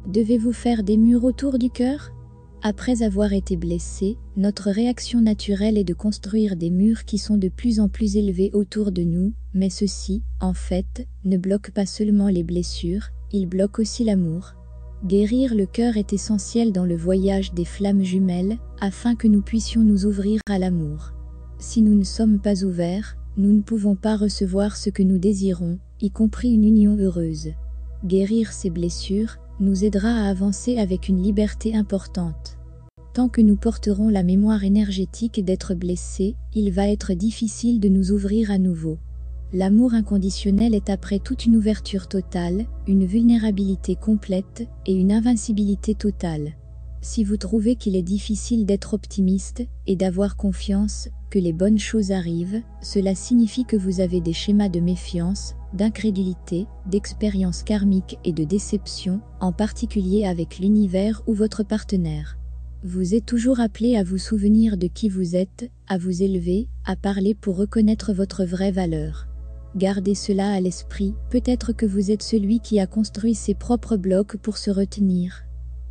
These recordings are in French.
Devez-vous faire des murs autour du cœur? Après avoir été blessé, notre réaction naturelle est de construire des murs qui sont de plus en plus élevés autour de nous, mais ceux-ci, en fait, ne bloquent pas seulement les blessures, ils bloquent aussi l'amour. Guérir le cœur est essentiel dans le voyage des flammes jumelles, afin que nous puissions nous ouvrir à l'amour. Si nous ne sommes pas ouverts, nous ne pouvons pas recevoir ce que nous désirons, y compris une union heureuse. Guérir ces blessures nous aidera à avancer avec une liberté importante. Tant que nous porterons la mémoire énergétique d'être blessés, il va être difficile de nous ouvrir à nouveau. L'amour inconditionnel est après toute une ouverture totale, une vulnérabilité complète et une invincibilité totale. Si vous trouvez qu'il est difficile d'être optimiste et d'avoir confiance que les bonnes choses arrivent, cela signifie que vous avez des schémas de méfiance, d'incrédulité, d'expérience karmique et de déception, en particulier avec l'univers ou votre partenaire. Vous êtes toujours appelé à vous souvenir de qui vous êtes, à vous élever, à parler pour reconnaître votre vraie valeur. Gardez cela à l'esprit, peut-être que vous êtes celui qui a construit ses propres blocs pour se retenir.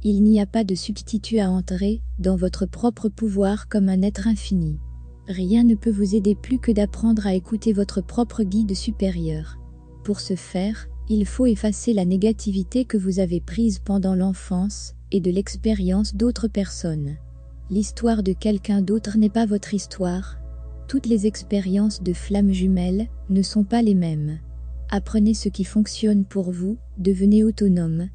Il n'y a pas de substitut à entrer dans votre propre pouvoir comme un être infini. Rien ne peut vous aider plus que d'apprendre à écouter votre propre guide supérieur. Pour ce faire, il faut effacer la négativité que vous avez prise pendant l'enfance et de l'expérience d'autres personnes. L'histoire de quelqu'un d'autre n'est pas votre histoire. Toutes les expériences de flammes jumelles ne sont pas les mêmes. Apprenez ce qui fonctionne pour vous, devenez autonome.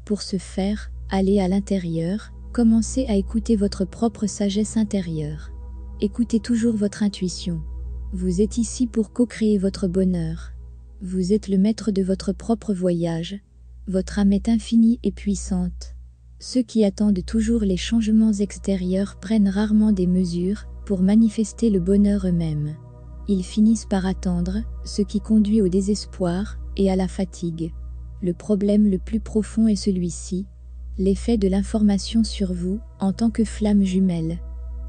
Pour ce faire, allez à l'intérieur, commencez à écouter votre propre sagesse intérieure. Écoutez toujours votre intuition. Vous êtes ici pour co-créer votre bonheur. Vous êtes le maître de votre propre voyage. Votre âme est infinie et puissante. Ceux qui attendent toujours les changements extérieurs prennent rarement des mesures pour manifester le bonheur eux-mêmes. Ils finissent par attendre, ce qui conduit au désespoir et à la fatigue. Le problème le plus profond est celui-ci, l'effet de l'information sur vous en tant que flamme jumelle.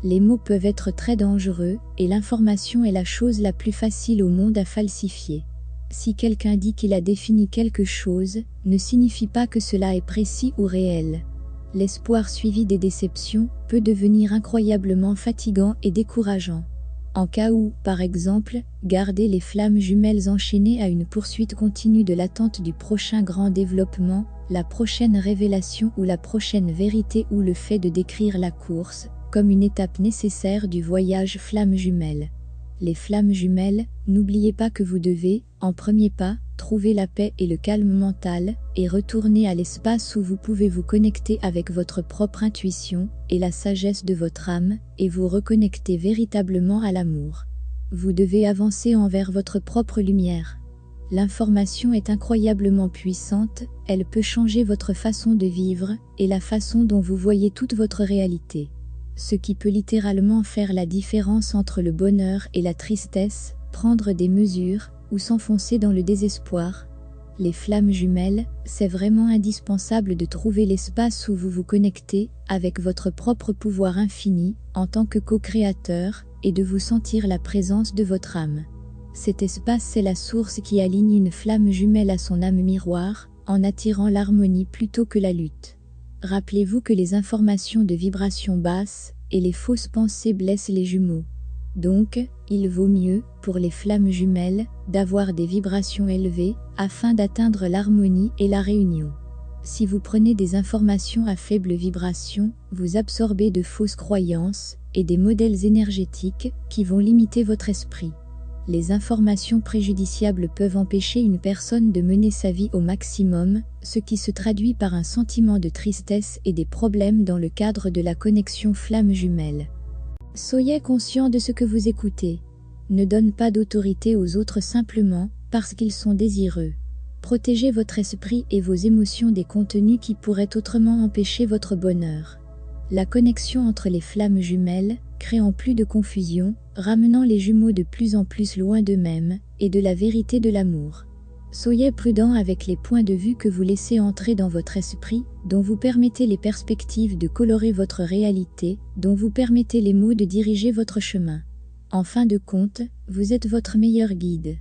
Les mots peuvent être très dangereux et l'information est la chose la plus facile au monde à falsifier. Si quelqu'un dit qu'il a défini quelque chose, ne signifie pas que cela est précis ou réel. L'espoir suivi des déceptions peut devenir incroyablement fatigant et décourageant. En cas où, par exemple, garder les flammes jumelles enchaînées à une poursuite continue de l'attente du prochain grand développement, la prochaine révélation ou la prochaine vérité ou le fait de décrire la course, comme une étape nécessaire du voyage flammes jumelles. Les flammes jumelles, n'oubliez pas que vous devez, en premier pas, trouver la paix et le calme mental, et retourner à l'espace où vous pouvez vous connecter avec votre propre intuition, et la sagesse de votre âme, et vous reconnecter véritablement à l'amour. Vous devez avancer envers votre propre lumière. L'information est incroyablement puissante, elle peut changer votre façon de vivre, et la façon dont vous voyez toute votre réalité. Ce qui peut littéralement faire la différence entre le bonheur et la tristesse, prendre des mesures, ou s'enfoncer dans le désespoir. Les flammes jumelles, c'est vraiment indispensable de trouver l'espace où vous vous connectez avec votre propre pouvoir infini en tant que co-créateur et de vous sentir la présence de votre âme. Cet espace, c'est la source qui aligne une flamme jumelle à son âme miroir en attirant l'harmonie plutôt que la lutte. Rappelez-vous que les informations de vibration basse et les fausses pensées blessent les jumeaux. Donc, il vaut mieux, pour les flammes jumelles, d'avoir des vibrations élevées, afin d'atteindre l'harmonie et la réunion. Si vous prenez des informations à faible vibration, vous absorbez de fausses croyances et des modèles énergétiques qui vont limiter votre esprit. Les informations préjudiciables peuvent empêcher une personne de mener sa vie au maximum, ce qui se traduit par un sentiment de tristesse et des problèmes dans le cadre de la connexion flamme jumelle. Soyez conscient de ce que vous écoutez. Ne donne pas d'autorité aux autres simplement parce qu'ils sont désireux. Protégez votre esprit et vos émotions des contenus qui pourraient autrement empêcher votre bonheur. La connexion entre les flammes jumelles, créant plus de confusion, ramenant les jumeaux de plus en plus loin d'eux-mêmes et de la vérité de l'amour. Soyez prudent avec les points de vue que vous laissez entrer dans votre esprit, dont vous permettez les perspectives de colorer votre réalité, dont vous permettez les mots de diriger votre chemin. En fin de compte, vous êtes votre meilleur guide.